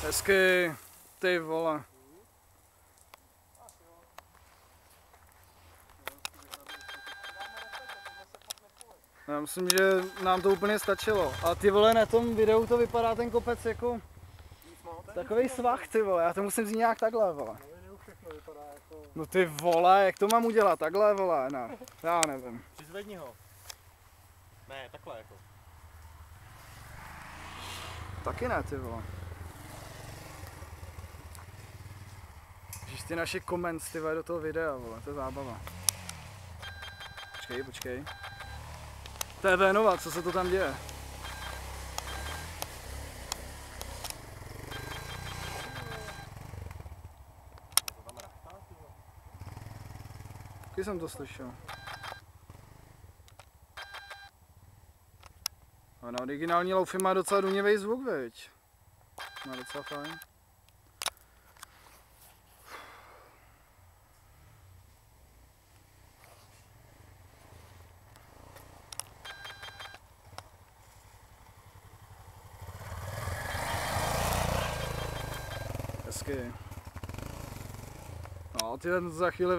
Hezky, ty vole. Já myslím, že nám to úplně stačilo. A ty vole, na tom videu to vypadá ten kopec jako takový svah, ty vole. Já to musím vzít nějak takhle, vole. No ty vole, jak to mám udělat? Takhle, vole, ne. Já nevím. Přizvedni ho. Ne, takhle jako. Taky ne, ty vole. Ježiš, ty naše comments, ty vole, do toho videa, vole, to je zábava. Počkej. To je Vénova, co se to tam děje? Taky jsem to slyšel. A na originální loufy má docela dunivý zvuk, viď? Má docela fajn. Hezky. No, ty za chvíli